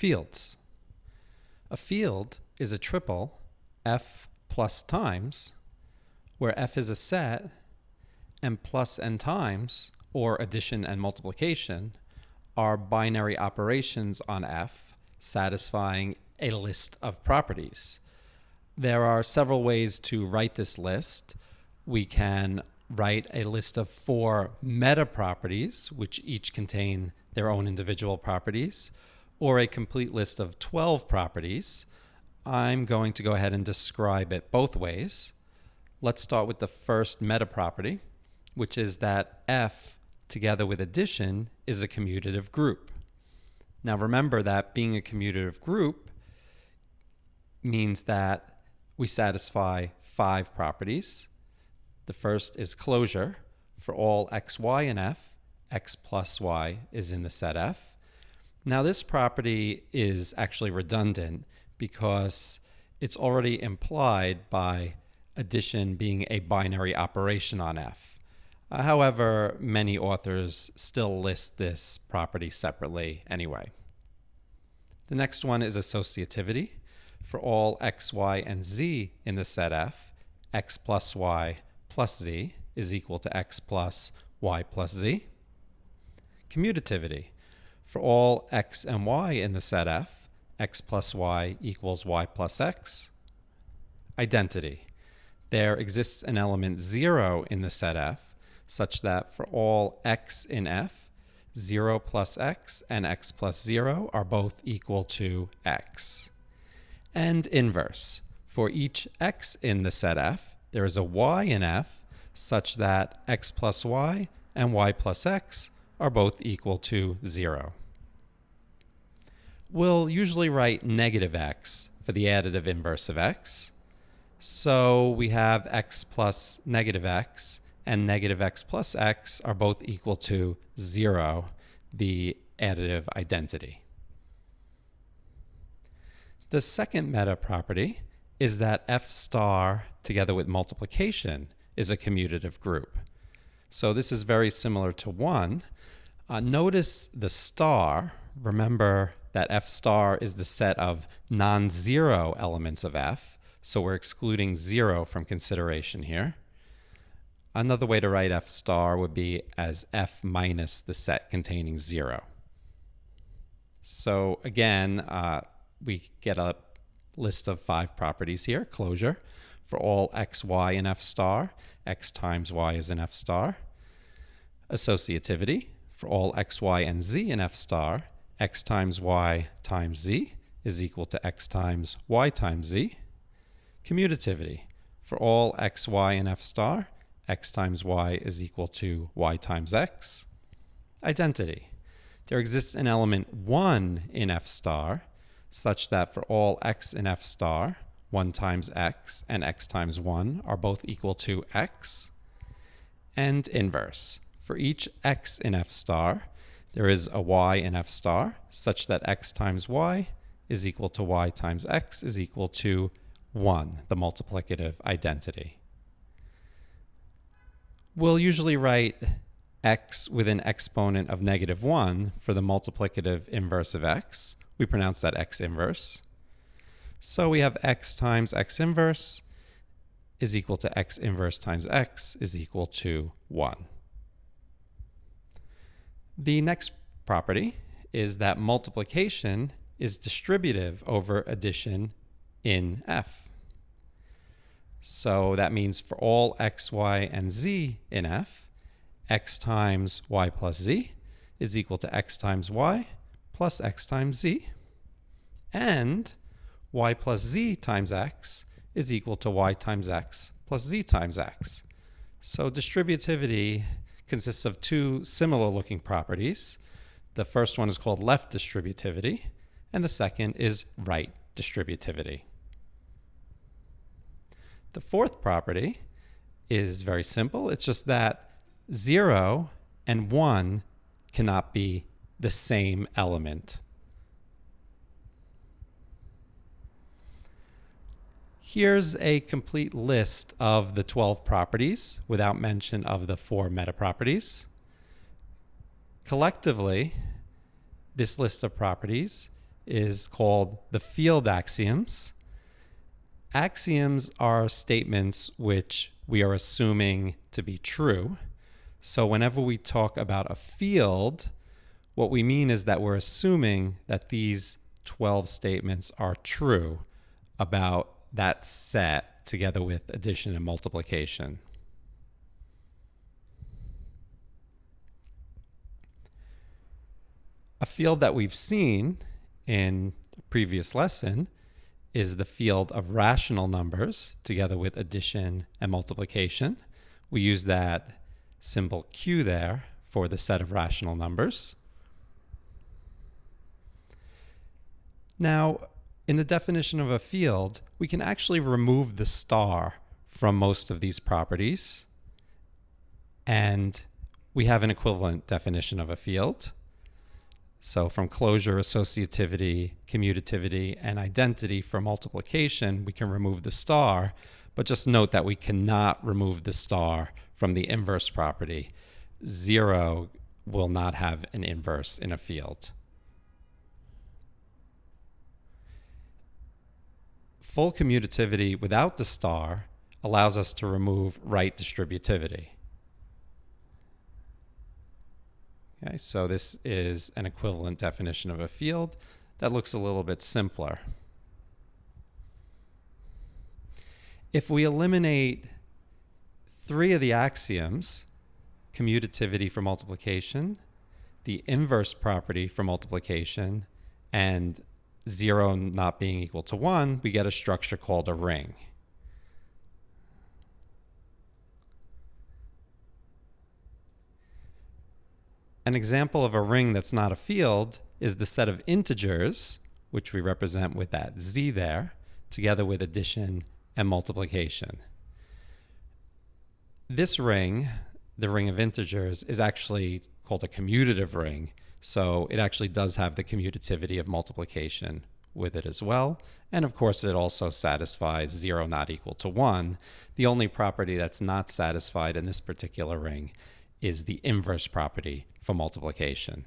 Fields. A field is a triple f plus times, where f is a set and plus and times, or addition and multiplication, are binary operations on f satisfying a list of properties. There are several ways to write this list. We can write a list of 4 meta properties, which each contain their own individual properties, or a complete list of 12 properties. I'm going to go ahead and describe it both ways. Let's start with the first meta property, which is that f together with addition is a commutative group. Now remember that being a commutative group means that we satisfy 5 properties. The first is closure. For all x, y in f, x plus y is in the set f. Now this property is actually redundant because it's already implied by addition being a binary operation on f. However, many authors still list this property separately anyway. The next one is associativity. For all x, y, and z in the set f, x plus y plus z is equal to x plus y plus z. Commutativity. For all x and y in the set f, x plus y equals y plus x. Identity. There exists an element 0 in the set f, such that for all x in f, 0 plus x and x plus 0 are both equal to x. And inverse. For each x in the set f, there is a y in f, such that x plus y and y plus x are both equal to 0. We'll usually write negative x for the additive inverse of x. So we have x plus negative x and negative x plus x are both equal to 0, the additive identity. The second meta property is that f star together with multiplication is a commutative group. So this is very similar to 1. Notice the star. Remember that f star is the set of non-zero elements of f, so we're excluding 0 from consideration here. Another way to write f star would be as f minus the set containing 0. So again, we get a list of 5 properties here. Closure. For all x, y in f star, x times y is in f star. Associativity. For all x, y, and z in f star, x times y times z is equal to x times y times z. Commutativity. For all x, y in f star, x times y is equal to y times x. Identity. There exists an element 1 in f star, such that for all x in f star, 1 times x and x times 1 are both equal to x. And inverse. For each x in f star, there is a y in f star, such that x times y is equal to y times x is equal to 1, the multiplicative identity. We'll usually write x with an exponent of -1 for the multiplicative inverse of x. We pronounce that x inverse. So we have x times x inverse is equal to x inverse times x is equal to 1. The next property is that multiplication is distributive over addition in f. So that means for all x, y, and z in f, x times y plus z is equal to x times y plus x times z, and y plus z times x is equal to y times x plus z times x. So distributivity consists of 2 similar looking properties. The first one is called left distributivity, and the second is right distributivity. The fourth property is very simple. It's just that 0 and 1 cannot be the same element. Here's a complete list of the 12 properties without mention of the 4 meta properties. Collectively, this list of properties is called the field axioms. Axioms are statements which we are assuming to be true. So whenever we talk about a field, what we mean is that we're assuming that these 12 statements are true about that set together with addition and multiplication. A field that we've seen in the previous lesson is the field of rational numbers together with addition and multiplication. We use that symbol Q there for the set of rational numbers. Now, in the definition of a field, we can actually remove the star from most of these properties, and we have an equivalent definition of a field. So from closure, associativity, commutativity, and identity for multiplication, we can remove the star, but just note that we cannot remove the star from the inverse property. 0 will not have an inverse in a field. Full commutativity without the star allows us to remove right distributivity. Okay, so this is an equivalent definition of a field that looks a little bit simpler. If we eliminate 3 of the axioms, commutativity for multiplication, the inverse property for multiplication, and 0 not being equal to 1, we get a structure called a ring. An example of a ring that's not a field is the set of integers, which we represent with that z there, together with addition and multiplication. This ring, the ring of integers, is actually called a commutative ring, so it actually does have the commutativity of multiplication with it as well. And of course, it also satisfies 0 not equal to 1. The only property that's not satisfied in this particular ring is the inverse property for multiplication.